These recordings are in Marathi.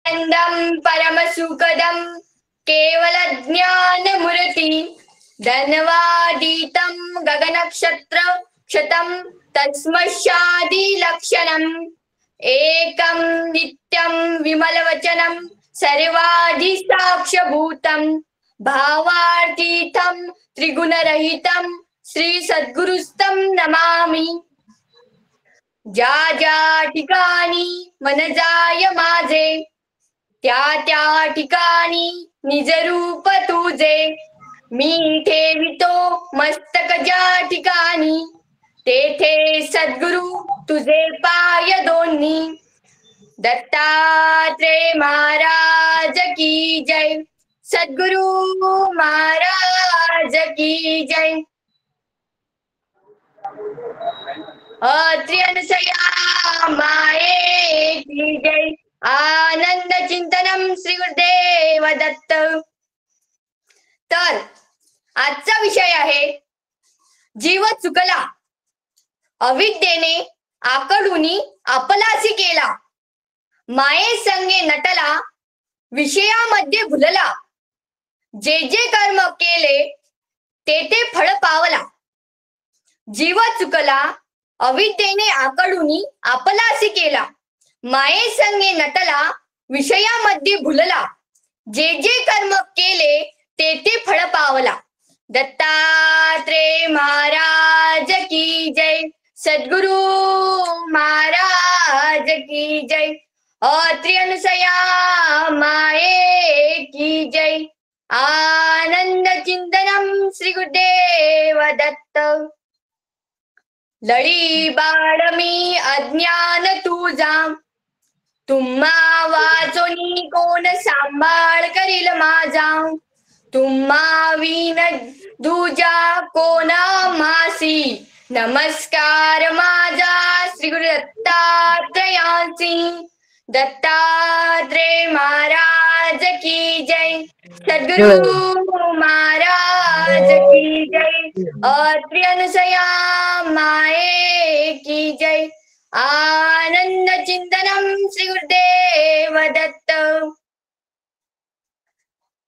आनंदं परमसुखदं केवलज्ञानमूर्ति धन्वादितं गगनक्षत्रक्षतं तस्मशादिलक्षणम् एकं नित्यं विमलवचनं सर्वाधिसाक्ष्यभूतं भावातीतं त्रिगुणरहितं श्री सद्गुरुस्तं नमामि. ज्या ज्या ठिकाणी मन जाय माझे त्या त्या ठिकाणी निजरूप तुझे मी ठेवितो मस्तक ज्या ठिकाणी तेथे सद्गुरु तुझे पाय दोन्ही. दत्तात्रेय महाराज की जय. सद्गुरु महाराज की जय. अत्र्यनुसया माये की जय. आनंद चिंतनम श्री गुरुदेव दत्त. तर आजचा विषय आहे जीव चुकला अविद्येने आकडूनी आपलासी केला माये संगे नटला विषयामध्ये भुलला जे जे कर्म केले ते ते फळ पावला. जीव चुकला अविद्येने आकडूनी आपलासी केला माये संगे नटला विषयामध्ये भुलला जे जे कर्म केले ते ते फळ पावला. दत्तात्रेय महाराज की जय. सद्गुरु महाराज की जय. अत्र्यनुसया माये की जय. आनंद चिंतनम श्री गुरुदेव दत्त. लढी बाळमी अज्ञान तुझा तुम्हा वाचोनी कोण सांभाळ करील माझा तुम्हा विन दुजा कोणा मासी. नमस्कार माझा श्री गुरु दत्तात्रयाची. दत्तात्रेय महाराज की जय. सद्गुरु महाराज की जय. अत्र्यनुसया माये की जय. आनंद चिंतनम श्री गुरुदेव दत्त.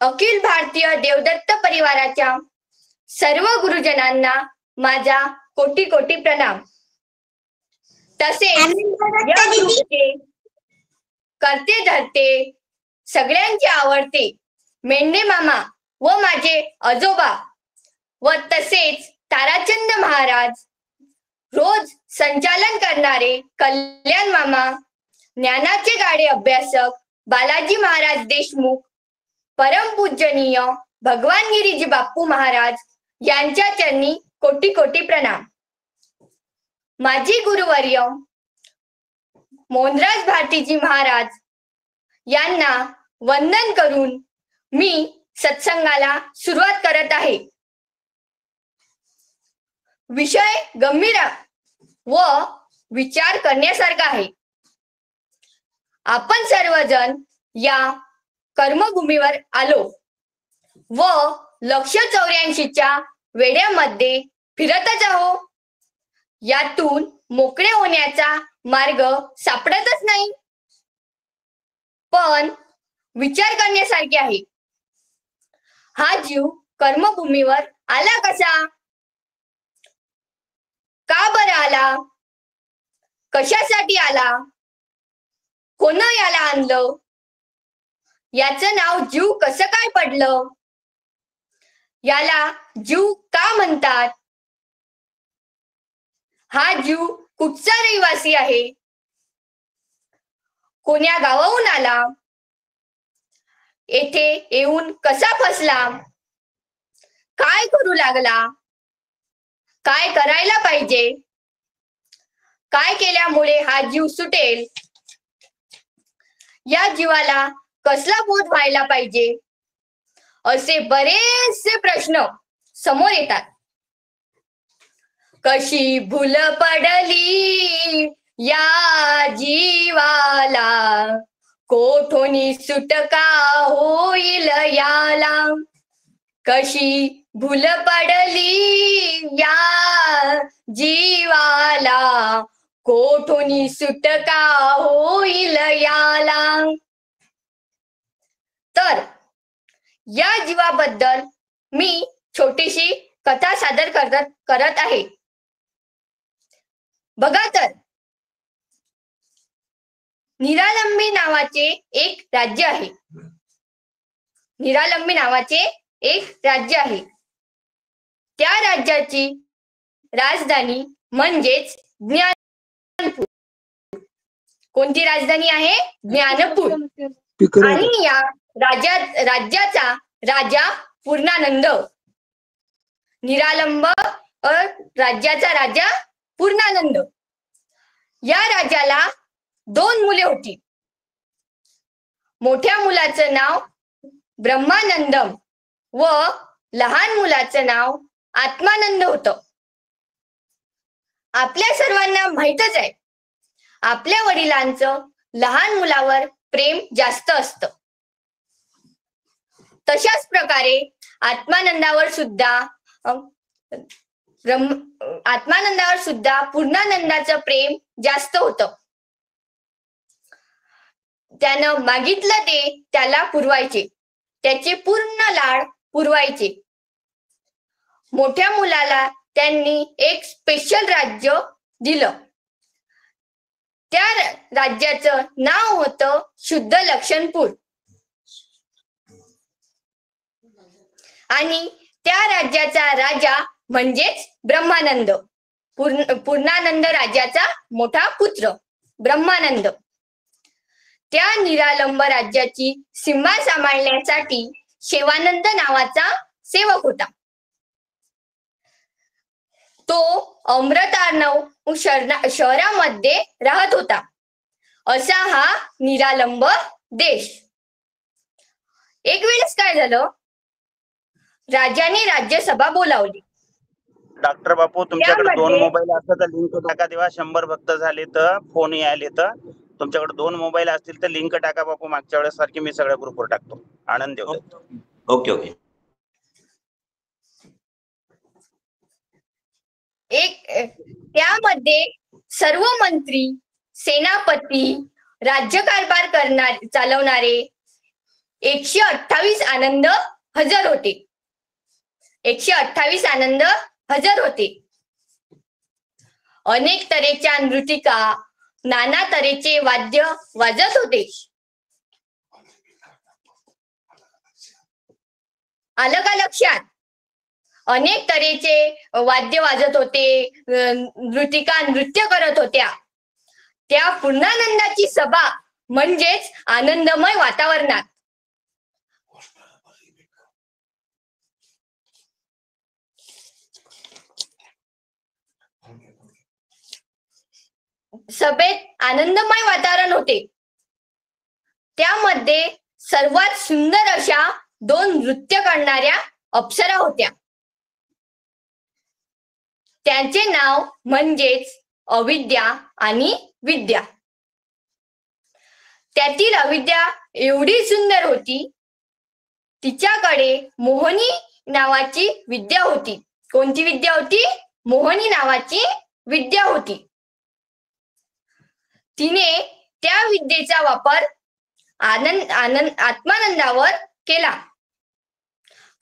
अखिल भारतीय देवदत्त परिवाराच्या सर्व गुरुजनांना माझा कोटी कोटी प्रणाम. तसेच या ग्रुपचे करते धरते सगळ्यांचे आवडते मेंढे मामा व माझे आजोबा व तसेच ताराचंद महाराज, रोज संचालन करणारे कल्याण मामा, ज्ञानाचे गाडे अभ्यासक बालाजी महाराज देशमुख, परमपूजनीय भगवान गिरीजी बाप्पू महाराज यांच्या चरणी कोटी कोटी प्रणाम. माजी गुरुवर्य मोहनराज भारतीजी महाराज यांना वंदन करून मी सत्संगाला सुरुवात करत आहे. विषय गंभीर व विचार करण्यासारखा आहे. आपण सर्वजण या कर्मभूमीवर आलो व 184च्या वेड्यामध्ये फिरतच आहो. यातून मोकळे होण्याचा मार्ग सापडतच नाही. पण विचार करण्यासारखे आहे. हा जीव कर्मभूमीवर आला कसा? का बरं आला? कशासाठी आला? कोण याला आणलं? याचं नाव जीव कसं काय पडलं? याला जीव का म्हणतात? हा जीव कुठचा रहिवासी आहे? कोण्या गावाहून आला? येथे येऊन कसा फसला? काय करू लागला? काय करायला पाहिजे? काय केल्यामुळे हा जीव सुटेल? या जीवाला कसला बोध व्हायला पाहिजे? असे बरेचसे प्रश्न समोर येतात. कशी भूल पडली या जीवाला, कोठोनी सुटका होईल याला. कशी भूल पडली या जीवाला, कोठोनी सुटका होईल याला. तर या जीवाबद्दल मी छोटीशी कथा सादर करत आहे. बघा तर, निरालंबी नावाचे एक राज्य आहे. निरालंबी नावाचे एक राज्य आहे. त्या राज्याची राजधानी म्हणजेच ज्ञानपूर. कोणती राजधानी आहे? ज्ञानपूर. आणि या राज्याचा राजा पूर्णानंद. निरालंब राज्याचा राजा पूर्णानंद. या राजाला 2 मुले होती. मोठ्या मुलाचं नाव ब्रह्मानंदम व लहान मुलाचं नाव आत्मानंद होतं. आपल्या सर्वांना माहीतच आहे, आपल्या वडिलांचं लहान मुलावर प्रेम जास्त असतं. तशाच प्रकारे आत्मानंदावर सुद्धा पूर्णानंदाचं प्रेम जास्त होतं. त्यानं मागितलं ते त्याला पुरवायचे. त्याचे पूर्ण लाड पुरवायचे. मोठ्या मुलाला त्यांनी एक स्पेशल राज्य दिलं. त्या राज्याचं नाव होतं शुद्ध लक्षणपूर. आणि त्या राज्याचा राजा म्हणजेच ब्रह्मानंद. पूर्णानंद राजाचा मोठा पुत्र ब्रह्मानंद. त्या निरालंब राज्याची सीमा सांभाळण्यासाठी शेवानंद नावाचा सेवक होता. तो अमृतार्णव शहरामध्ये राहत होता. असा हा निरालंब देश. एक वेळेस काय झालं, राजाने राज्यसभा बोलावली. डॉक्टर बापू, तुमच्याकडे 2 मोबाईल असतात तर लिंक टाका. तेव्हा 100 भक्त झाले तर फोन यायले तर तुमच्याकडे 2 मोबाईल असतील तर लिंक टाका बापू. मागच्या वेळेस सारखी मी सगळ्या ग्रुपवर टाकतो. आनंद देऊ. Okay okay. त्यामध्ये सर्व मंत्री, सेनापती, राज्यकारभार चालवणारे 128 आनंद हजर होते. 128 आनंद हजर होते. अनेक तऱ्हेच्या नृतिका, नाना तऱ्हेचे वाद्य वाजत होते. आलं का लक्षात? अनेक तऱ्हेचे वाद्य वाजत होते, नृतिका नृत्य करत होत्या. त्या पूर्णानंदाची सभा म्हणजेच आनंदमय वातावरणात. सभेत आनंदमय वातावरण होते. त्यामध्ये सर्वात सुंदर अशा 2 नृत्य करणाऱ्या अप्सरा होत्या. त्यांचे नाव म्हणजेच अविद्या आणि विद्या. त्यातील अविद्या एवढी सुंदर होती, तिच्याकडे मोहिनी नावाची विद्या होती. कोणती विद्या होती? मोहिनी नावाची विद्या होती. तिने त्या विद्येचा वापर आत्मानंदावर केला,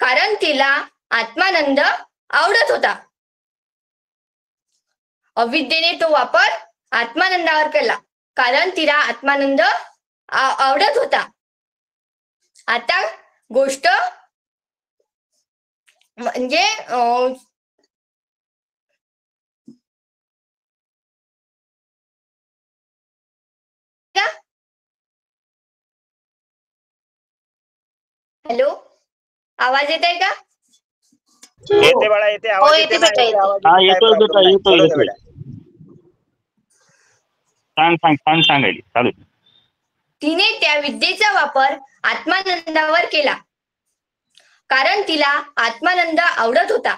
कारण तिला आत्मानंद आवडत होता. अविद्येने तो वापर आत्मानंदावर केला, कारण तिला आत्मानंद आवडत होता. आता गोष्ट म्हणजे हॅलो, आवाज येत आहे का? येते बाळा, येते आवाज. येते हा, येतोय. सांगायली चालू. तिने त्या विद्येचा वापर आत्मानंदावर केला, कारण तिला आत्मानंद आवडत होता.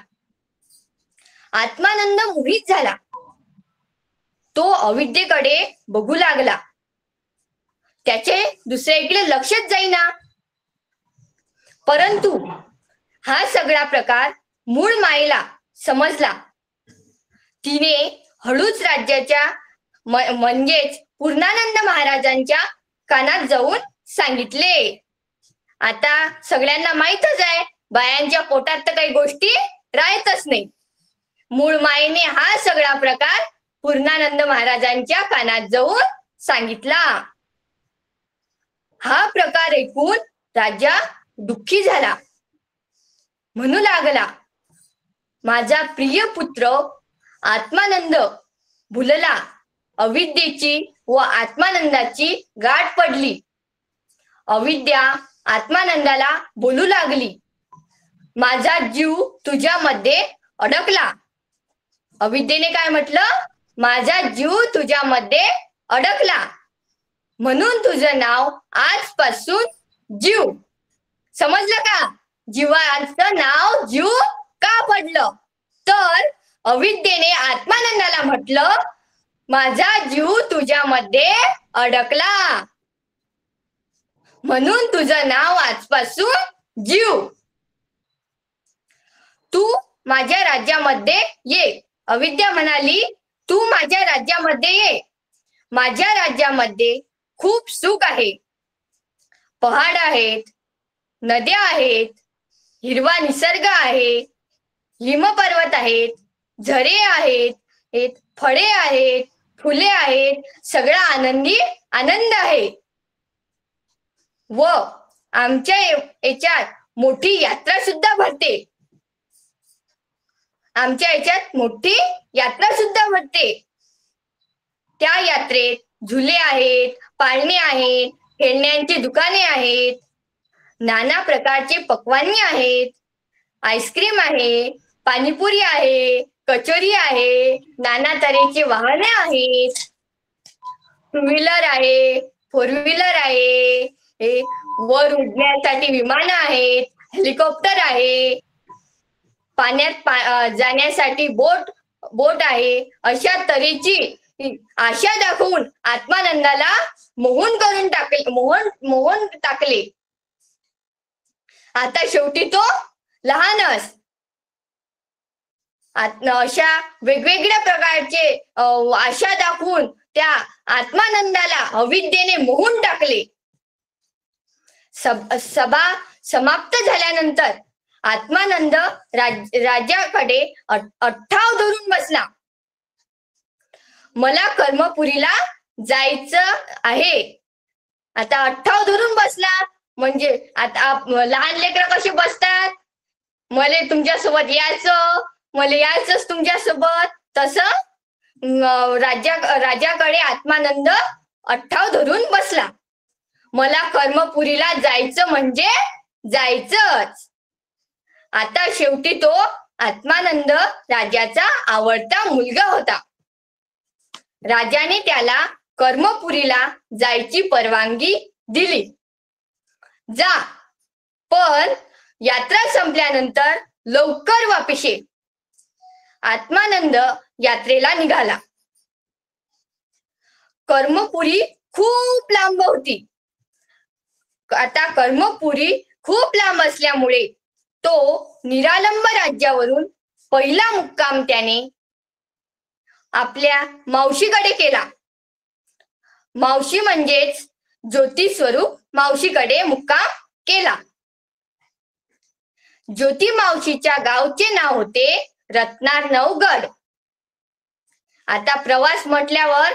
आत्मानंद मोहित झाला. तो अविद्येकडे बघू लागला. त्याचे दुसऱ्याकडे लक्षच जाईना. परंतु हा सगळा प्रकार मूळ मायेला समजला. तिने हळूच राज्याच्या म्हणजेच पूर्णानंद महाराजांच्या कानात जाऊन सांगितले. आता सगळ्यांना माहीतच आहे, बायांच्या पोटात तर काही गोष्टी राहतच नाही. मूळ मायेने हा सगळा प्रकार पूर्णानंद महाराजांच्या कानात जाऊन सांगितला. हा प्रकार ऐकून राजा दुःखी झाला. म्हणू लागला, माझा प्रिय पुत्र आत्मानंद भुलला. अविद्येची व आत्मानंदाची गाठ पडली. अविद्या आत्मानंदाला बोलू लागली, माझा जीव तुझ्यामध्ये अडकला. अविद्येने काय म्हटलं? माझा जीव तुझ्यामध्ये अडकला, म्हणून तुझं नाव आजपासून जीव. समजलं का? जीवाचं नाव जीव का पडलं? तर अविद्येने आत्मानंदाला म्हटलं, माझा जीव तुझ्यामध्ये अडकला, म्हणून तुझं नाव आजपासून जीव. तू माझ्या राज्यामध्ये ये. अविद्या म्हणाली, तू माझ्या राज्यामध्ये ये. माझ्या राज्यामध्ये खूप सुख आहे. पहाड आहेत, नद्या आहेत, हिरवा निसर्ग आहे, हिमपर्वत आहेत, झरे आहेत, फळे आहेत, फुले आहेत, सगळा आनंद आहे. व आमच्या याच्यात मोठी यात्रा सुद्धा भरते. आमच्या याच्यात मोठी यात्रा सुद्धा भरते. त्या यात्रेत झुले आहेत, पाळणे आहेत, खेळण्यांची दुकाने आहेत, नाना प्रकारचे पक्वान्ने आहेत, आईस्क्रीम आहे, पाणीपुरी आहे, कचोरी आहे, नाना तऱ्हेचे वाहने आहेत, टू व्हीलर आहे, फोर व्हीलर आहे, वर उडण्यासाठी विमानं आहेत, हेलिकॉप्टर आहे, पाण्यात जाण्यासाठी बोट आहे. अशा तऱ्हेची आशा दाखवून आत्मानंदाला मोहून टाकले. आता शेवटी तो लहानच. अशा वेगवेगळ्या प्रकारचे आशा दाखवून त्या आत्मानंदाला अविद्येने मोहून टाकले. सभा समाप्त झाल्यानंतर आत्मानंद राजाकडे 88 धरून बसला. मला कर्मपुरीला जायचं आहे. आता 88 धरून बसला म्हणजे आता लहान लेकरं कशी बसतात, मला तुमच्यासोबत यायचं, मला यायचंच तुमच्यासोबत, तसं राजाकडे आत्मानंद 88 धरून बसला. मला कर्मपुरीला जायचं म्हणजे जायचंच. आता शेवटी तो आत्मानंद राजाचा आवडता मुलगा होता. राजाने त्याला कर्मपुरीला जायची परवानगी दिली. जा, पण यात्रा संपल्यानंतर लवकर वापस ये. आत्मानंद यात्रेला निघाला. कर्मपुरी खूप लांब होती. आता कर्मपुरी खूप लांब असल्यामुळे तो निरालंब राज्यावरून पहिला मुक्काम त्याने आपल्या मावशीकडे केला. मावशी म्हणजेच ज्योती स्वरूप मावशीकडे मुक्काम केला. ज्योती मावशीच्या गावचे नाव होते रत्नारनवगड. आता प्रवास म्हटल्यावर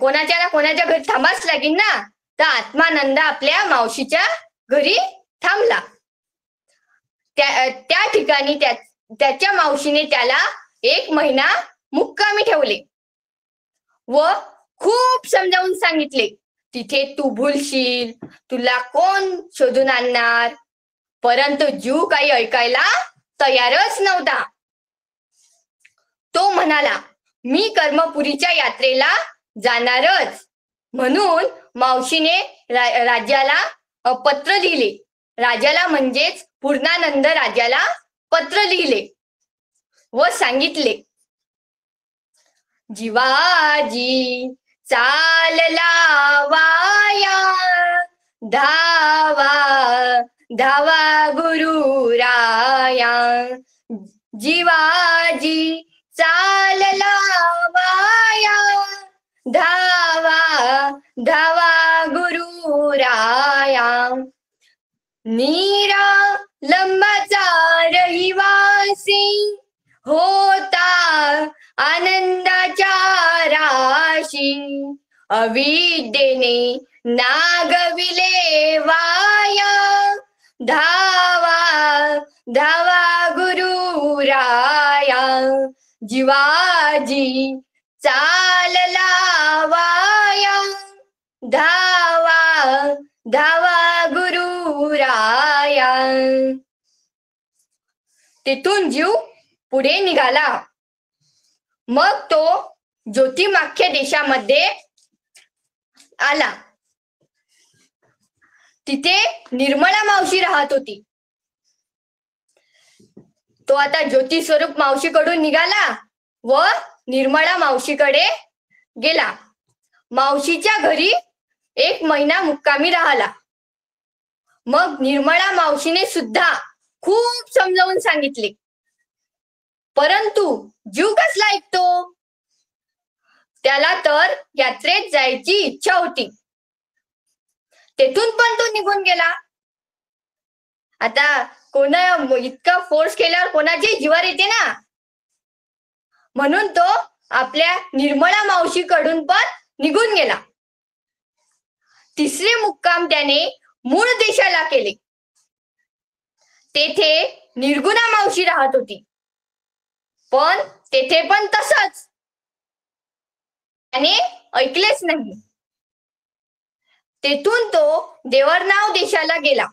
कोणाच्या ना कोणाच्या घरी थांबाच लागेल ना, तर आत्मानंद आपल्या मावशीच्या घरी थांबला. त्या ठिकाणी त्याच्या मावशीने त्याला 1 महिना मुक्कामी ठेवले व खूप समजावून सांगितले, तिथे तू भूलशील, तुला कोण शोधून आणणार. परंतु जीव काही ऐकायला तयारच नव्हता. तो म्हणाला, मी कर्मपुरीच्या यात्रेला जाणारच. म्हणून मावशीने राजाला पत्र लिहिले. राजाला म्हणजेच पूर्णानंद राजाला पत्र लिहिले व सांगितले, जीवाजी चालला वाया, धावा धावा गुरुराया. जीवाजी चालला वाया, धावा धावा गुरुराया. निरालंबाचा रहिवासी होता आनंदाच्या राशी अविद्येने नागविले वाया धावा धावा गुरुराया जीवाजी चालला वाया धावा धावा गुरुराया. तिथून जीव पुढे निघाला. मग तो ज्योतिमाख्य देशामध्ये आला. तिथे निर्मळा मावशी राहत होती. तो आता ज्योती स्वरूप मावशीकडून निघाला व निर्मळा मावशीकडे गेला. मावशीच्या घरी 1 महिना मुक्कामी राहिला. मग निर्मळा मावशीने सुद्धा खूप समजावून सांगितले, परंतु जीव कसला ऐकतो? त्याला तर यात्रेत जायची इच्छा होती. तेथून पण तो निघून गेला. आता कोणा इतका फोर्स केल्यावर कोणाची जीवार येते ना, म्हणून तो आपल्या निर्मळा मावशीकडून पण निघून गेला. तिसरे मुक्काम त्याने मूळ देशाला केले. तेथे निर्गुणा मावशी राहत होती. पण तेथे पण तसंच त्याने ऐकलेच नाही. तेथून तो देवरनाव देशाला गेला.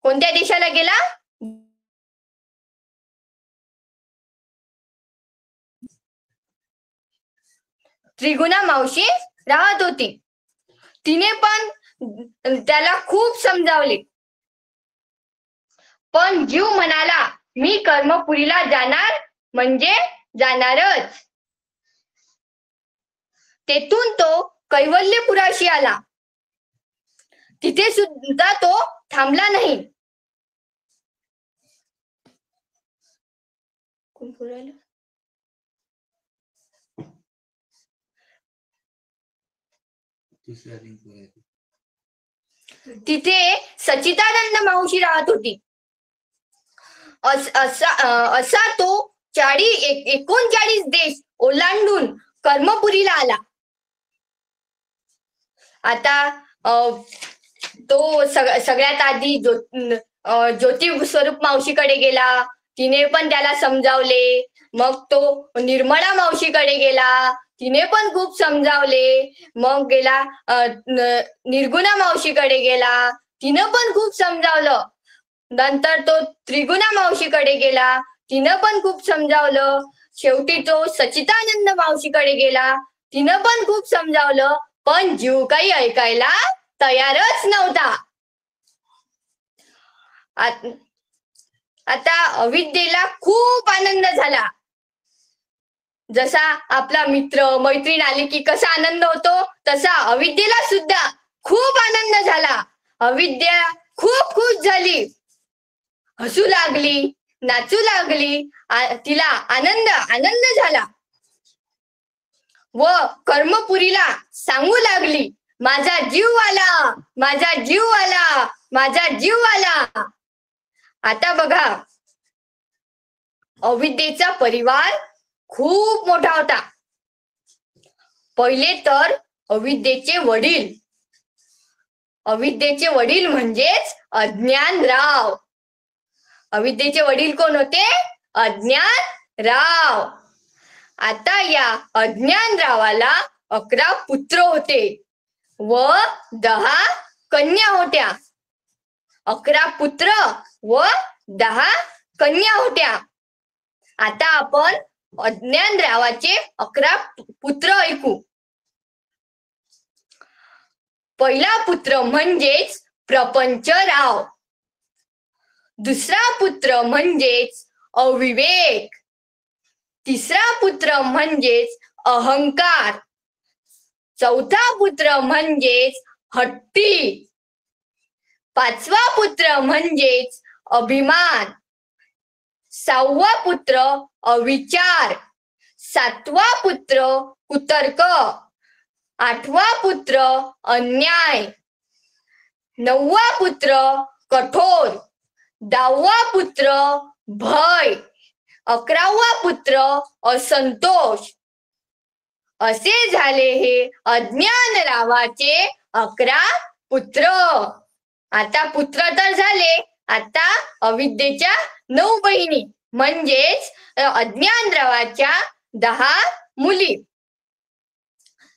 कोणत्या देशाला गेला? त्रिगुणा मावशी राहत होती. तिने पण त्याला खूप समजावले, पण जीव म्हणाला मी कर्मपुरीला जाणार म्हणजे जाणारच. तेथून तो कैवल्यपुराशी आला. तिथे सुद्धा तो थांबला नाही. तिथे सच्चिदानंद मावशी राहत होती. असा तो 39 देश ओलांडून कर्मपुरीला आला. आता तो सगळ्यात आधी ज्योती स्वरूप मावशीकडे गेला. तिने पण त्याला समजावले. मग तो निर्मळा मावशीकडे गेला. तिने पण खूप समजावले. मग गेला निर्गुणा मावशीकडे गेला. तिनं पण खूप समजावलं. नंतर तो त्रिगुणा मावशीकडे गेला. तिनं पण खूप समजावलं. शेवटी तो सच्चिदानंद मावशीकडे गेला. तिनं पण खूप समजावलं. पण जीव काही ऐकायला तयारच नव्हता. आता अविद्येला खूप आनंद झाला. जसा आपला मित्र मैत्रीण आली की कसा आनंद होतो, तसा अविद्येला सुद्धा खूप आनंद झाला. अविद्या खूप खुश झाली. हसू लागली, नाचू लागली. तिला आनंद झाला व कर्मपुरीला सांगू लागली, माझा जीव आला, माझा जीव आला, माझा जीव आला. आता बघा, अविद्येचा परिवार खूप मोठा होता. पहिले तर अविद्येचे वडील म्हणजेच अज्ञानराव. अविद्येचे वडील कोण होते? अज्ञानराव. आता या अज्ञानरावाला 11 पुत्र होते व 10 कन्या होत्या. 11 पुत्र व 10 कन्या होत्या. आता आपण अज्ञानरावाचे 11 पुत्र ऐकू. पहिला पुत्र म्हणजेच प्रपंचराव. दुसरा पुत्र म्हणजेच अविवेक. तिसरा पुत्र म्हणजेच अहंकार. चौथा पुत्र म्हणजेच हट्टी. पाचवा पुत्र म्हणजेच अभिमान. 6वा पुत्र अविचार. 7वा पुत्र कुतर्क. 8वा पुत्र अन्याय. 9वा पुत्र कठोर, 10वा पुत्र भय, 11वा पुत्र असंतोष. असे झाले हे अज्ञान रावाचे 11 पुत्र. आता पुत्र तर झाले, आता अविद्येच्या 9 बहिणी म्हणजेच अज्ञान रावाच्या 10 मुली.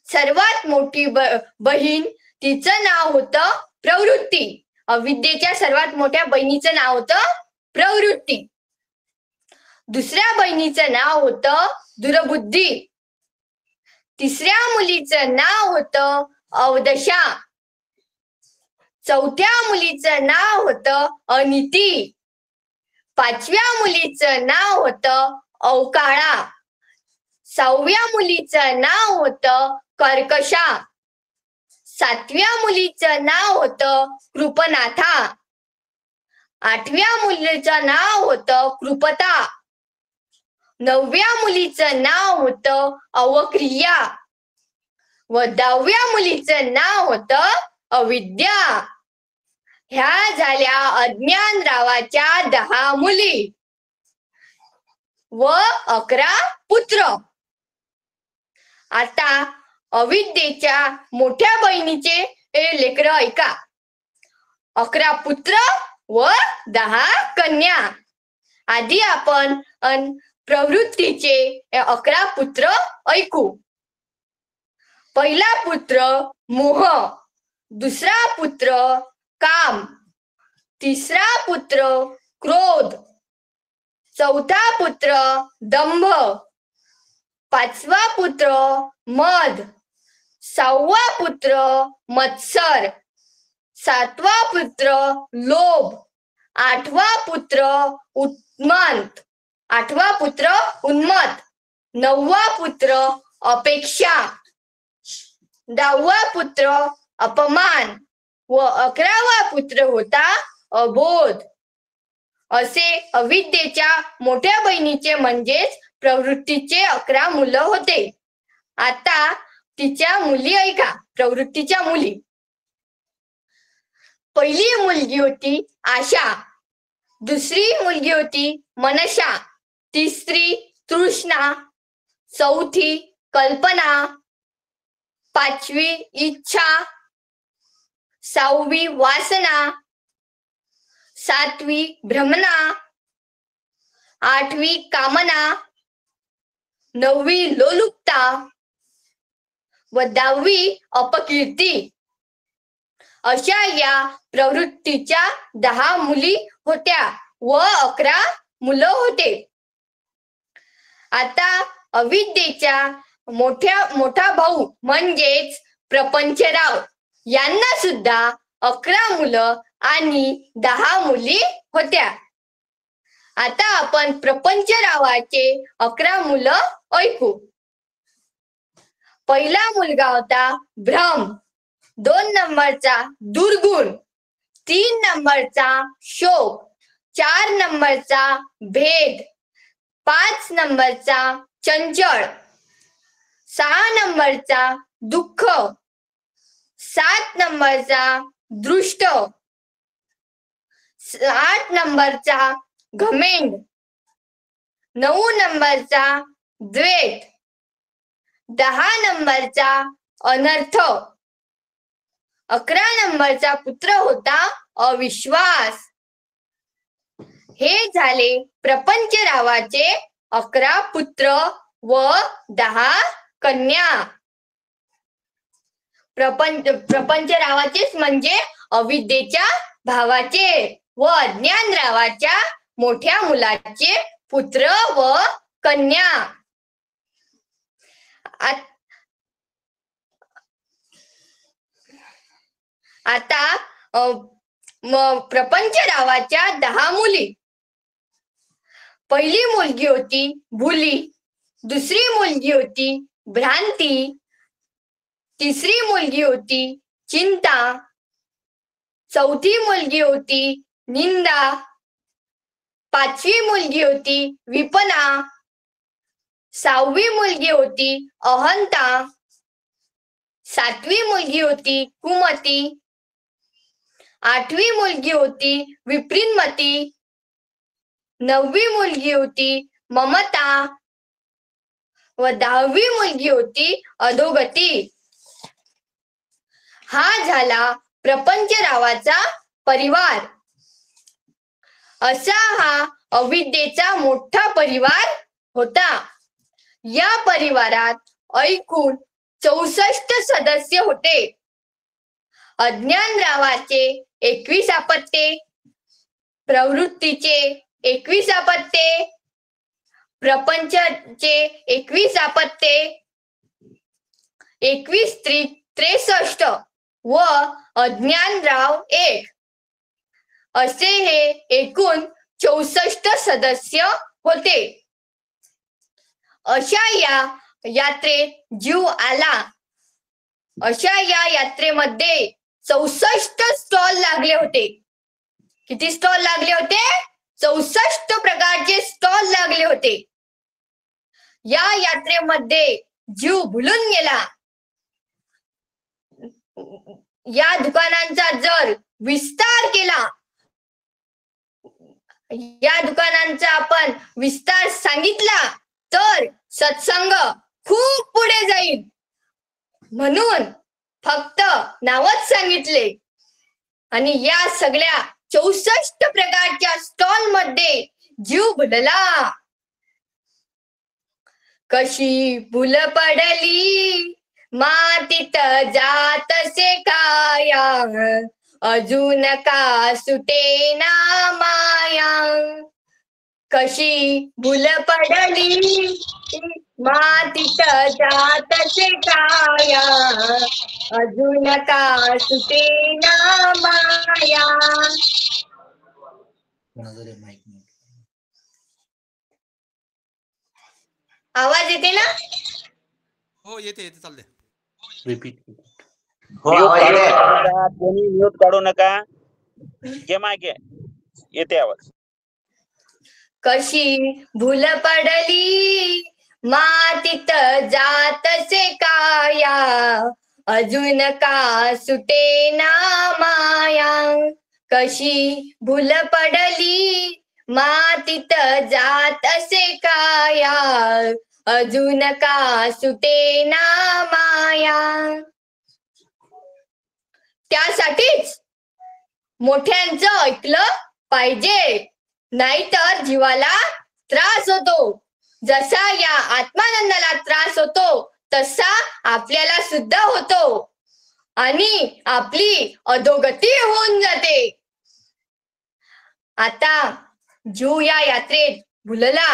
सर्वात मोठी बहीण, तिचं नाव होतं प्रवृत्ती. अविद्येच्या सर्वात मोठ्या बहिणीचं नाव होतं प्रवृत्ती. दुसऱ्या बहिणीचं नाव होतं दुर्बुद्धी. तिसऱ्या मुलीचं नाव होतं अवदशा. चौथ्या मुलीचं नाव होतं अनिती. 5व्या मुलीचं नाव होतं अवकाळा. 6व्या मुलीचं नाव होतं कर्कशा. 7व्या मुलीचं नाव होतं कृपनाथा. 8व्या मुलीचं नाव होतं कृपता. 9व्या मुलीचं नाव होतं अवक्रिया व 10व्या मुलीचं नाव होतं अविद्या. ह्या झाल्या अज्ञान रावाच्या 10 मुली व 11 पुत्र. आता अविद्येच्या मोठ्या बहिणीचे लेकरं ऐका. 11 पुत्र व 10 कन्या. आधी आपण प्रवृत्तीचे 11 पुत्र ऐकू. पहिला पुत्र मोह, दुसरा पुत्र काम, तिसरा पुत्र क्रोध, चौथा पुत्र दंभ, 5वा पुत्र मद, 6वा पुत्र मत्सर, 7वा पुत्र लोभ, 8वा पुत्र उन्मत्त, 9वा पुत्र अपेक्षा, 10वा पुत्र अपमान व 11वा पुत्र होता अबोध. असे अविद्येच्या मोठ्या बहिणीचे म्हणजेच प्रवृत्तीचे 11 मुलं होते. आता तिच्या मुली ऐका. प्रवृत्तीच्या मुली. पहिली मुलगी होती आशा, दुसरी मुलगी होती मनशा, तिसरी तृष्णा, चौथी कल्पना, 5वी इच्छा, 6वी वासना, 7वी भ्रमणा, 8वी कामना, 9वी लोलुपता व 10वी अपकीर्ती. अशा या प्रवृत्तीच्या 10 मुली होत्या व 11 मुलं होते. आता अविद्येच्या मोठा भाऊ म्हणजेच प्रपंचराव यांना सुद्धा 11 मुलं आणि 10 मुली होत्या. आता आपण प्रपंचरावाचे 11 मुलं ऐकू. पहिला मुलगा होता भ्रम, 2 नंबरचा दुर्गुण, 3 नंबरचा शोक, 4 नंबरचा भेद, 5 नंबरचा चंचळ, 6 नंबरचा दुःख, 7 नंबरचा दृष्ट, 8 नंबरचा घमेंड, 9 नंबरचा द्वेष, 10 नंबरचा अनर्थ, 11 नंबरचा पुत्र होता अविश्वास. हे झाले प्रपंचरावाचे 11 पुत्र व 10 कन्या. प्रपंचरावाचेच म्हणजे अविद्येच्या भावाचे व अज्ञान रावाच्या मोठ्या मुलाचे पुत्र व कन्या. आता प्रपंचरावाच्या 10 मुली. पहिली मुलगी होती भुली, दुसरी मुलगी होती भ्रांती, तिसरी मुलगी होती चिंता, चौथी मुलगी होती निंदा, 5वी मुलगी होती विपना, 6वी मुलगी होती अहंता, 7वी मुलगी होती कुमती, 8वी मुलगी होती विप्रीनमती, 9वी मुलगी होती ममता व 10वी मुलगी होती अधोगती. हा झाला प्रपंचरावाचा परिवार. असा हा अविद्येचा मोठा परिवार होता. या परिवारात एकूण 64 सदस्य होते. अज्ञानरावाचे 21 अपत्ये, प्रवृत्तीचे 21 अपत्ये, प्रपंचाचे 21 अपत्ये, 21 63 व अज्ञानराव 1 असे हे एकूण 64 सदस्य होते. अशा या यात्रेत जीव आला. अशा या यात्रेमध्ये 64 स्टॉल लागले होते. किती स्टॉल लागले होते? 64 प्रकारचे स्टॉल लागले होते. या यात्रेमध्ये जीव भुलून गेला. या दुकानांचा जर विस्तार केला, या दुकानांचा आपण विस्तार सांगितला तर सत्संग खूप पुढे जाईल. म्हणून फक्त नावच सांगितले आणि या सगळ्या 64 प्रकारच्या स्टॉल मध्ये जीव भुलला. कशी भूल पडली मातीत जातसे काया, अजून का सुटेना माया. कशी भूल पडली मातीत जातसे काया, अजून का सुटेना माया. आवाज येते ना? हो येते चालते. रिपीट. कोणी म्यूट काढू नका. घे मागे येते आवाज. कशी भूल पडली मातीत जातसे काया, अजून का सुटेना माया. कशी भूल पडली मातीत जातसे काया, अजून का सुटेना माया. त्यासाठीच मोठ्यांचं ऐकलं पाहिजे, नाहीतर जीवाला त्रास होतो. जसा या आत्मानंदाला त्रास होतो तसा आपल्याला सुद्धा होतो आणि आपली अधोगती होऊन जाते. आता जीव या यात्रेत भुलला.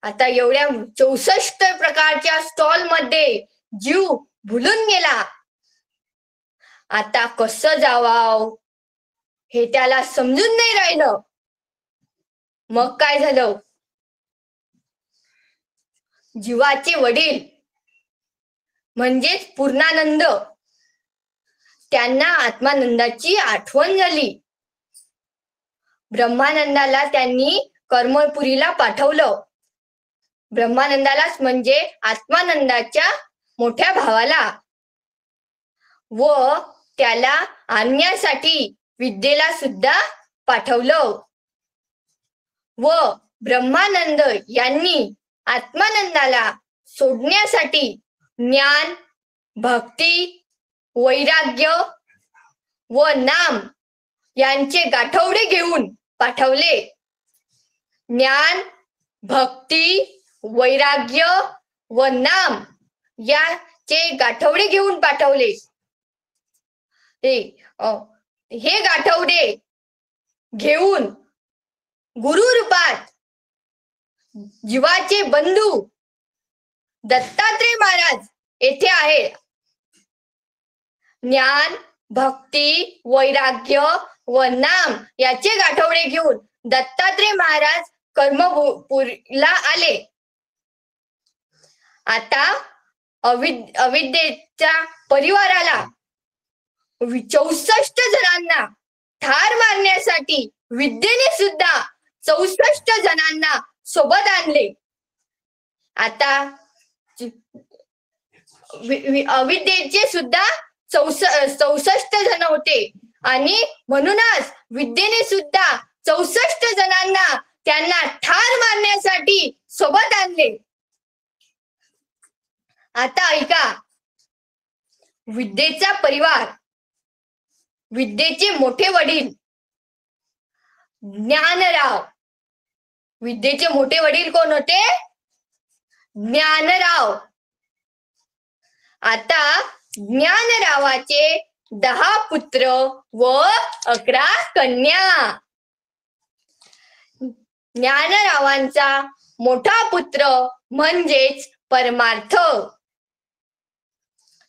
आता एवढ्या 64 प्रकारच्या स्टॉल मध्ये जीव भुलून गेला. आता कसं जावाव हे त्याला समजून नाही राहिलं. मग काय झालं? जीवाचे वडील म्हणजेच पूर्णानंद, त्यांना आत्मानंदाची आठवण झाली. ब्रह्मानंदाला त्यांनी कर्मपुरीला पाठवलं. ब्रह्मानंदालाच म्हणजे आत्मानंदाच्या मोठ्या भावाला, व त्याला आणण्यासाठी विद्येला सुद्धा पाठवलं. व ब्रह्मानंद यांनी आत्मानंदाला सोडण्यासाठी ज्ञान, भक्ती, वैराग्य व नाम यांचे गाठोडे घेऊन पाठवले. ज्ञान, भक्ती, वैराग्य व नाम याचे गाठोडे घेऊन पाठवले. हे गाठोडे घेऊन गुरु रूपात जीवाचे बंधू दत्तात्रय महाराज येथे आहे. ज्ञान, भक्ती, वैराग्य व नाम याचे गाठोडे घेऊन दत्तात्रय महाराज कर्मपुरीला आले. आता अविद्येच्या परिवाराला 64 जणांना ठार मारण्यासाठी विद्येने सुद्धा 64 जणांना सोबत आणले. आता अविद्येचे सुद्धा 64 जण होते आणि म्हणूनच विद्येने सुद्धा 64 जणांना त्यांना ठार मारण्यासाठी सोबत आणले. आता ऐका, विद्येचा परिवार, विद्येचे मोठे वडील ज्ञानराव. विद्येचे मोठे वडील कोण होते? ज्ञानराव. आता ज्ञानरावाचे 10 पुत्र व 11 कन्या. ज्ञानरावांचा मोठा पुत्र म्हणजेच परमार्थ.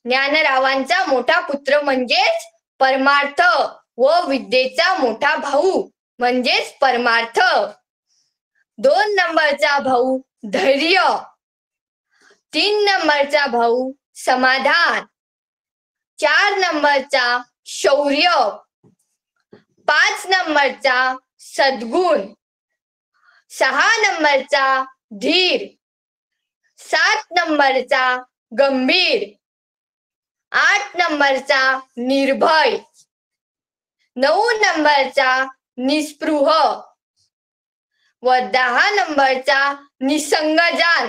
ज्ञानरावांचा मोठा पुत्र म्हणजेच परमार्थ व विद्येचा मोठा भाऊ म्हणजेच परमार्थ. 2 नंबरचा भाऊ धैर्य, 3 नंबरचा भाऊ समाधान, 4 नंबरचा शौर्य, 5 नंबरचा सद्गुण, 6 नंबरचा धीर, 7 नंबरचा गंभीर, 8 नंबरचा निर्भय, 9 नंबरचा निस्पृह व 10 नंबरचा निसंगजान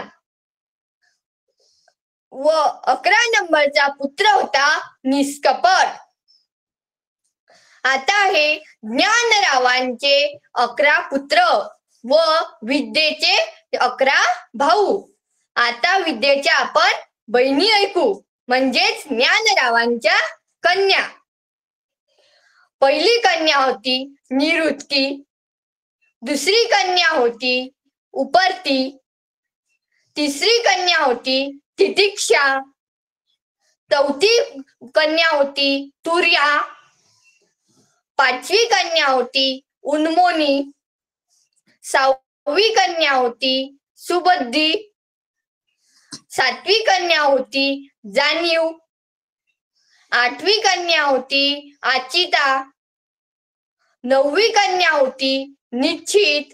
व 11 नंबरचा पुत्र होता निष्कपट. आता हे ज्ञानरावांचे 11 पुत्र व विद्येचे 11 भाऊ. आता विद्येच्या आपण बहिणी ऐकू, म्हणजेच ज्ञानरावांच्या कन्या. पहिली कन्या होती निवृत्ती, दुसरी कन्या होती उपरती, तिसरी कन्या होती तितिक्षा, चौथी कन्या होती तुर्या, 5वी कन्या होती उन्मोनी, 6वी कन्या होती सुबुद्धी, 7वी कन्या होती जाणीव, 8वी कन्या होती आचिता, 9वी कन्या होती निश्चित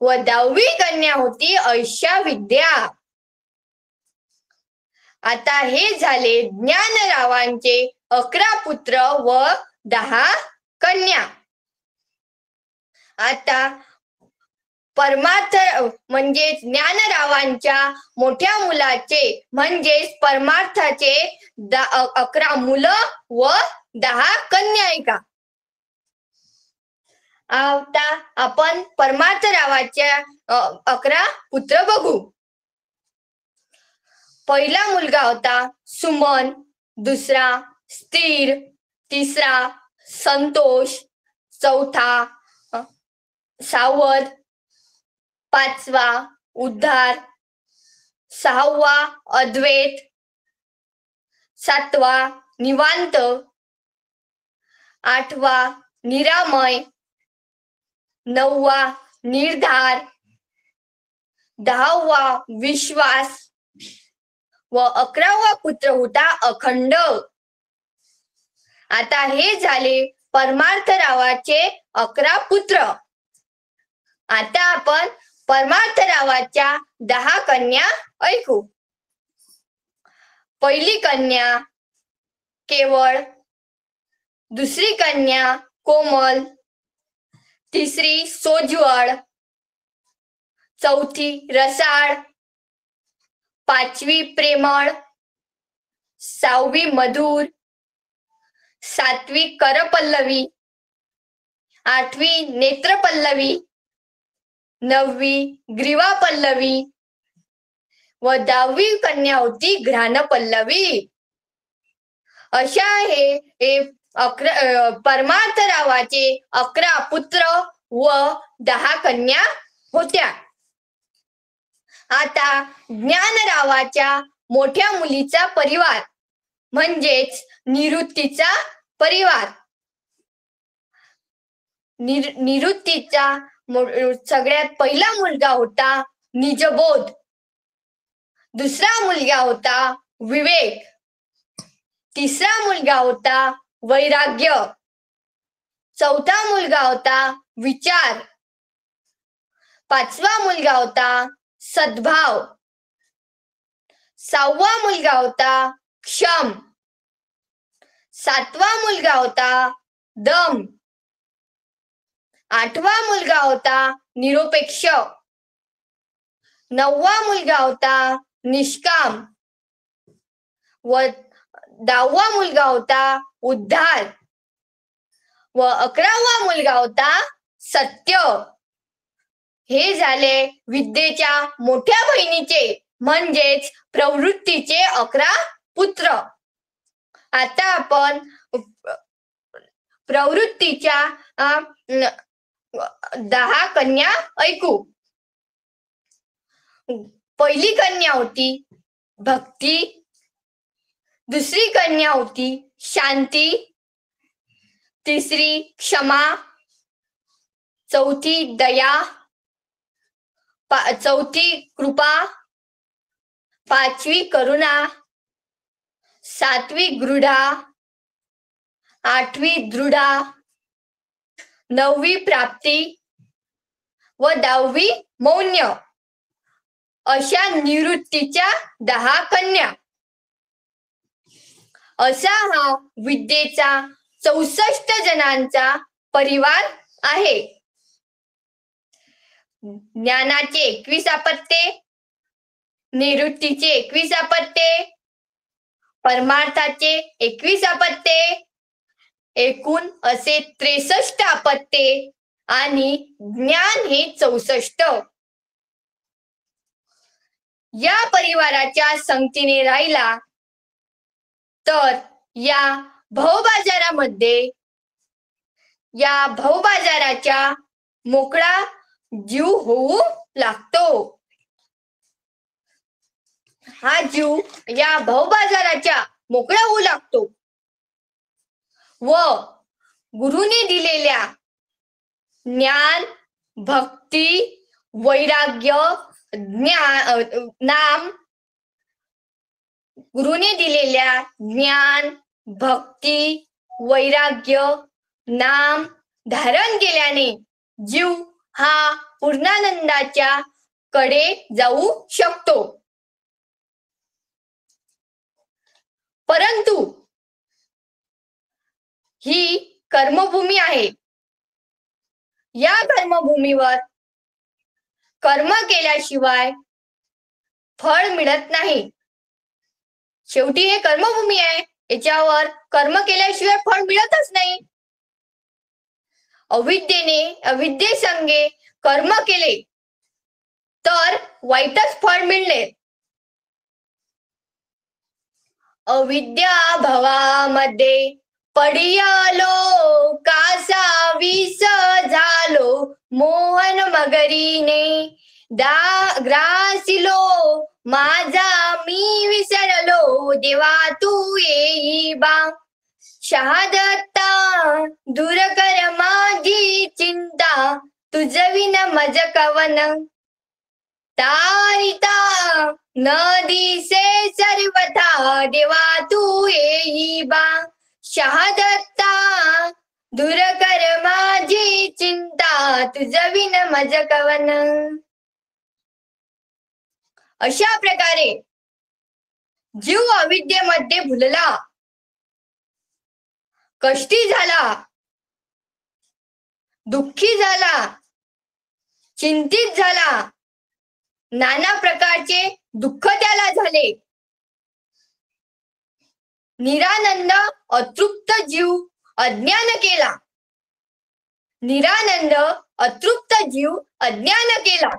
व 10वी कन्या होती ऐशा विद्या. आता हे झाले ज्ञानरावांचे 11 पुत्र व 10 कन्या. आता परमार्थ म्हणजे ज्ञानरावांच्या मोठ्या मुलाचे म्हणजेच परमार्थाचे 11 मुलं व 10 कन्या ऐका. आता आपण परमार्थरावाच्या 11 पुत्र बघू. पहिला मुलगा होता सुमन, दुसरा स्थिर, तिसरा संतोष, चौथा सावध, 5वा उद्धार, 6वा अद्वैत, 7वा निवांत, 8वा निरामय, 9वा निर्धार, 10वा विश्वास व 11वा पुत्र होता अखंड. आता हे झाले परमार्थरावाचे 11 पुत्र. आता आपण परमार्थरावाच्या 10 कन्या ऐकू. पहिली कन्या केवळ, दुसरी कन्या कोमल, तिसरी सोज्वळ, चौथी रसाळ, 5वी प्रेमळ, 6वी मधुर, 7वी करपल्लवी, 8वी नेत्रपल्लवी, 9वी ग्रीवा पल्लवी व 10वी कन्या होती घ्राणपल्लवी. अशा हे परमार्थरावाचे 11 पुत्र व 10 कन्या होत्या. आता ज्ञानरावाच्या मोठ्या मुलीचा परिवार म्हणजेच निवृत्तीचा परिवार. निवृत्तीचा सगळ्यात पहिला मुलगा होता निजबोध, दुसरा मुलगा होता विवेक, तिसरा मुलगा होता वैराग्य, चौथा मुलगा होता विचार, 5वा मुलगा होता सद्भाव, 6वा मुलगा होता क्षम, 7वा मुलगा होता दम. 8वा मुलगा होता निरपेक्ष. 9वा मुलगा होता निष्काम व 10वा मुलगा होता उद्धार व 11वा मुलगा होता सत्य. हे झाले विद्येच्या मोठ्या बहिणीचे म्हणजेच प्रवृत्तीचे 11 पुत्र. आता आपण प्रवृत्तीच्या 10 कन्या ऐकू. पहिली कन्या होती भक्ती. दुसरी कन्या होती शांती. तिसरी क्षमा. चौथी दया. चौथी कृपा. 5वी करुणा. 7वी गृढा. 8वी दृढा. 9वी प्राप्ती व 10वी मौन्य. अशा निवृत्तीच्या 10 कन्या. असा हा विद्येचा 64 जणांचा परिवार आहे. ज्ञानाचे 21 आपत्ते, निवृत्तीचे 21 आपत्ते, परमार्थाचे 21 आपत्ते, एकूण असे 63 आपत्ते आणि ज्ञान हे 64. या परिवाराच्या संगतीने राहिला तर या भावबाजाराच्या मोकळा जीव होऊ लागतो. हा जीव या भावबाजाराच्या मोकळा होऊ लागतो व गुरुने दिलेल्या ज्ञान, भक्ती, वैराग्य, नाम, गुरुने दिलेल्या ज्ञान, भक्ती, वैराग्य, नाम धारण केल्याने जीव हा पूर्णानंदाच्या कडे जाऊ शकतो. परंतु ही कर्मभूमी आहे. या कर्मभूमीवर कर्म केल्याशिवाय फळ मिळत नाही. शेवटी हे कर्मभूमी आहे. याच्यावर कर्म केल्याशिवाय फळ मिळतच नाही. अविद्येसंगे कर्म केले तर वाईटच फळ मिळले. अविद्या भवामध्ये पडियालो कासा विष झालो मोहन मगरीने ग्रासिलो माझा मी विसरलो देवा तू येई बा. शहादत्ता दूर कर माझी चिंता तुझ विन मज कवन. तारिता न दिसे सर्वथा देवा तू येई बा. शहादत्ता दूर कर माझी चिंता तुझ विन मज कवन. अशा प्रकारे जीव अविद्येमध्ये भुलला, कष्टी झाला, दुःखी झाला, चिंतित झाला, नाना प्रकारचे दुःख त्याला झाले. निरानंद अतृप्त जीव अज्ञान केला. निरानंद अतृप्त जीव अज्ञान केला.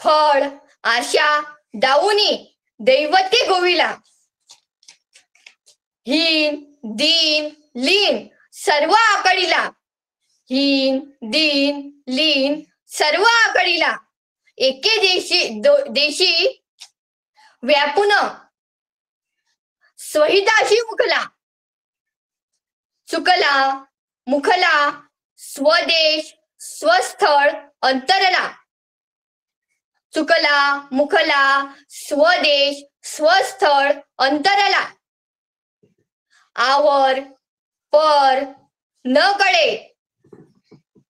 फळ आशा दाऊनी दैवते गोविला. हीन दीन लीन सर्व आकडिला. हीन दीन लीन सर्व आकडिला. एके देशी व्यापून स्वहिताशी मुखला. चुकला मुखला स्वदेश स्वस्थळ अंतरला. चुकला मुखला स्वदेश स्वस्थळ अंतरला. आवर पर न कळे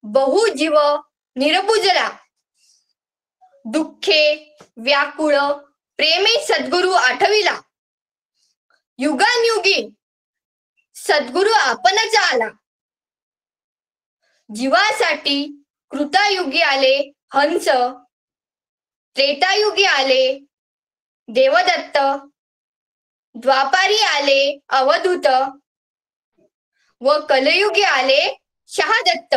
बहु जीव निरबुजला. दुःखे व्याकुळ प्रेमे सद्गुरु आठविला. युगानयुगी सद्गुरु आपणच आला. जीवासाठी कृतायुगी आले हंस, त्रेतायुगी आले देवदत्त, द्वापारी आले अवधूत व कलयुगी आले शहादत्त.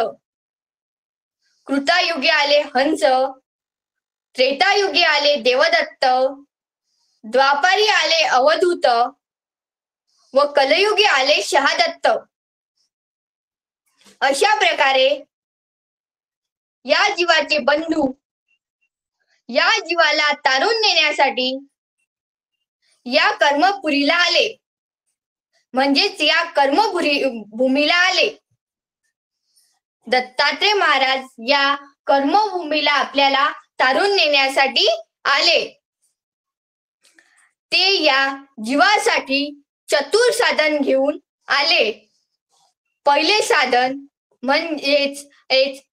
कृतायुगी आले हंस, त्रेतायुगी आले देवदत्त, द्वापारी आले अवधूत व कलयुगी आले शहादत्त. अशा प्रकारे या जीवाचे बंधू या जीवाला तारून नेण्यासाठी या कर्मपुरीला आले, म्हणजेच या भूमीला आले. दत्तात्रय महाराज या कर्मभूमीला आपल्याला तारून नेण्यासाठी आले. ते या जीवासाठी चतुर साधन घेऊन आले. पहिले साधन म्हणजेच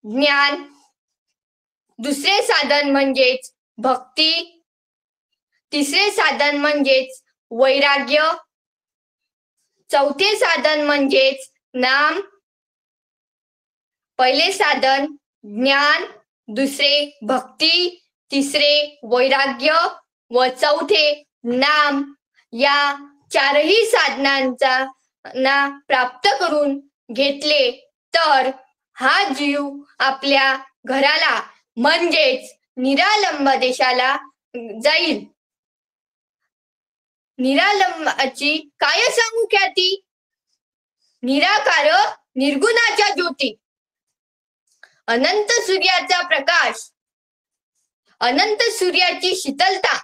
ज्ञान, दुसरे साधन म्हणजेच भक्ती, तिसरे साधन म्हणजेच वैराग्य, चौथे साधन म्हणजेच नाम. पहिले साधन ज्ञान, दुसरे भक्ती, तिसरे वैराग्य व चौथे नाम. या चारही साधनांचा प्राप्त करून घेतले तर हा जीव आपल्या घराला म्हणजेच निरालंब देशाला जाईल. निरालंबाची काय सांगू ख्याती, निराकार निर्गुणाच्या ज्योती. अनंत सूर्याचा प्रकाश, अनंत सूर्याची शीतलता,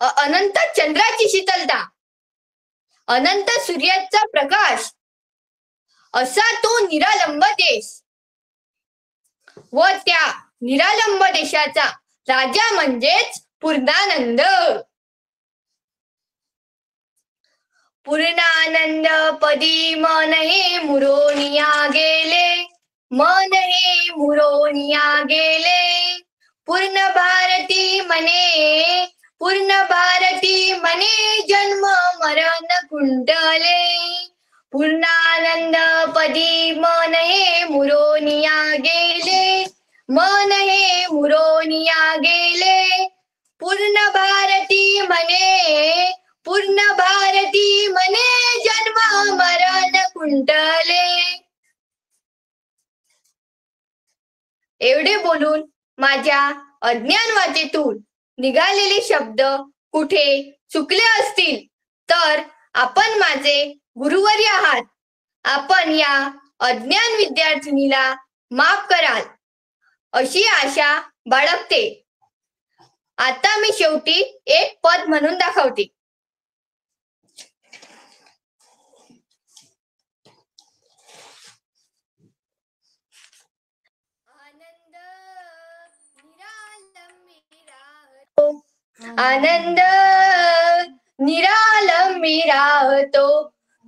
अनंत चंद्राची शीतलता, अनंत सूर्याचा प्रकाश असा तो निरालंब देश. व त्या निरालंब देशाचा राजा म्हणजेच पूर्णानंद. पूर्णानंद पदी मन हे मुरोनिया गेले, मन हे मुरोनिया गेले. पूर्ण भारती मने, पूर्ण भारती मने जन्म मरण कुंडले. पूर्णानंद पदी मन हे मुरोनिया गेले, मन हे मुरोनिया गेले. पूर्ण भारती मने, पूर्ण भारती मने जन्म मरण कुंडले. एवढे बोलून माझ्या अज्ञान वाचेतून निघालेले शब्द कुठे चुकले असतील तर आपण माझे गुरुवर्य आहात. आपण या अज्ञान विद्यार्थिनीला माफ कराल अशी आशा बाळगते. आता मी शेवटी एक पद म्हणून दाखवते. आनंद निरालंबी राहतो,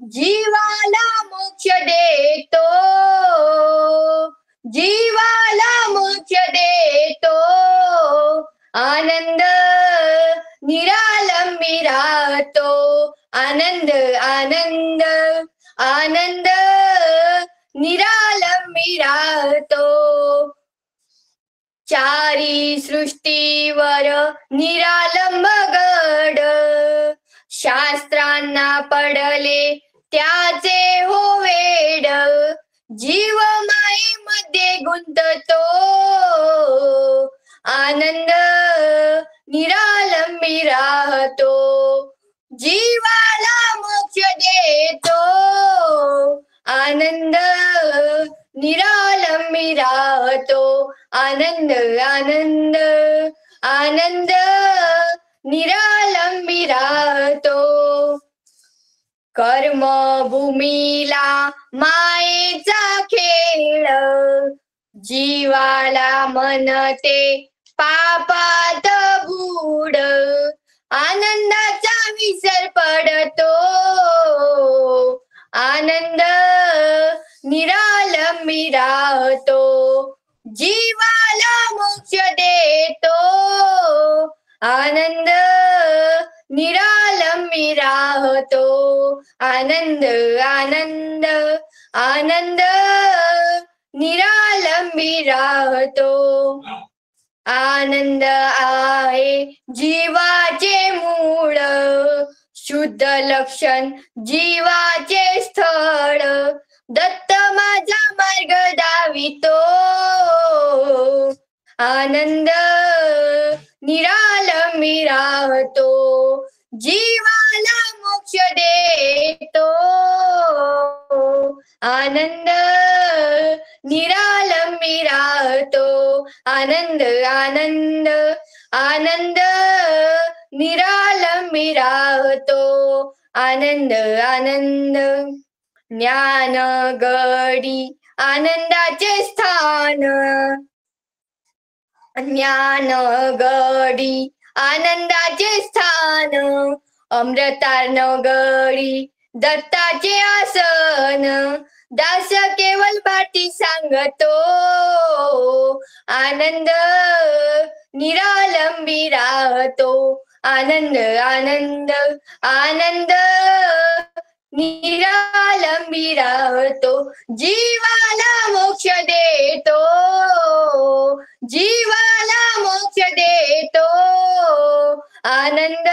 जीवाला मोक्ष देतो, जीवाला मोक्ष देतो. आनंद निरालंबी राहतो, आनंद आनंद आनंद निरालंबी राहतो. चारी सृष्टीवर निरालंब गड, शास्त्रांना पडले त्याचे हो वेड. जीव मायेमध्ये गुंततो, आनंद निरालंबी राहतो, जीवाला मोक्ष देतो. आनंद निरालंबी राहतो, आनंद आनंद आनंद निरालंबी राहतो. कर्मभूमीला मायेचा खेळ, जीवाला मनते पापात बुड. आनंदाचा विसर पडतो, आनंद निरालंबी राहतो, जीवाला मोक्ष देतो. आनंद निरालंबी राहतो. राहतो आनंद आनंद आनंद निरालंबी राहतो आनंद आहे जीवाचे मूळ शुद्ध लक्षण जीवाचे स्थळ दत्त माझा मार्ग दावितो आनंद निरालंबी राहतो जीवाला मोक्ष देतो आनंद निरालंबी राहतो आनंद आनंद आनंद निरालंबी राहतो आनंद आनंद ज्ञान गडी आनंदाचे स्थान ज्ञान गडी आनंदाचे स्थान अमृतार्न गडी दत्ताचे आसन दास केवळ पाठी सांगतो आनंद निरालंबी राहतो आनंद आनंद आनंद निरालंबी राहतो जीवाला मोक्ष देतो जीवाला मोक्ष देतो आनंद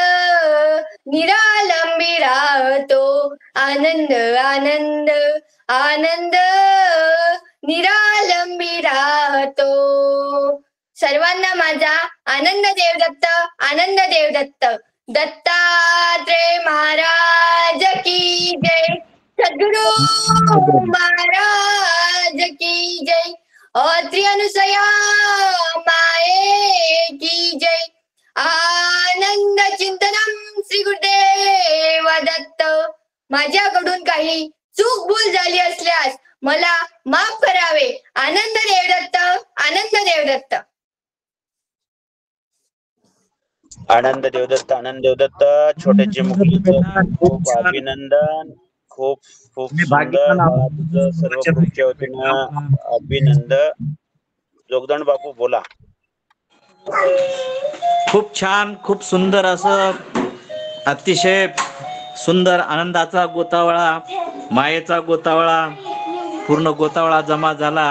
निरालंबी राहतो आनंद आनंद आनंद निरालंबी राहतो सर्वांना माझा आनंद देवदत्त आनंद देवदत्त दत्तात्रेय महाराज की जय सद्गुरु महाराज की जय अत्रि अनुसया माये की जय आनंद चिंतनम श्री गुरुदेव दत्त माझ्याकडून काही चूक भूल झाली असल्यास मला माफ करावे आनंद देवदत्त आनंद देवदत्त आनंद देवदत्त छोट्याचे मुलीचं खूप अभिनंदन खूप खूप सुंदर तुझं सर्व ग्रुपच्या वतीनं अभिनंदन जोगदंड बापू बोला खूप छान खूप सुंदर असं अतिशय सुंदर आनंदाचा गोतावळा मायेचा गोतावळा पूर्ण गोतावळा जमा झाला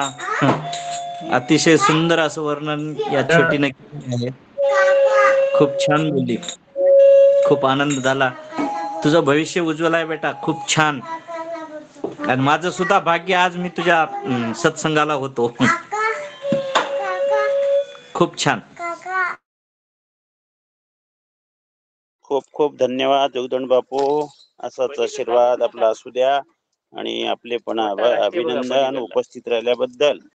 अतिशय सुंदर असं वर्णन या छोटीने केले आहे खूप छान बोलली खूप आनंद झाला तुझं भविष्य उज्ज्वल आहे बेटा खूप छान आणि माझं सुद्धा भाग्य आज मी तुझ्या सत्संगाला होतो खूप छान खूप खूप धन्यवाद जोगदंड बापू असाच आशीर्वाद आपला असू द्या आणि आपले पण अभिनंदन उपस्थित राहिल्याबद्दल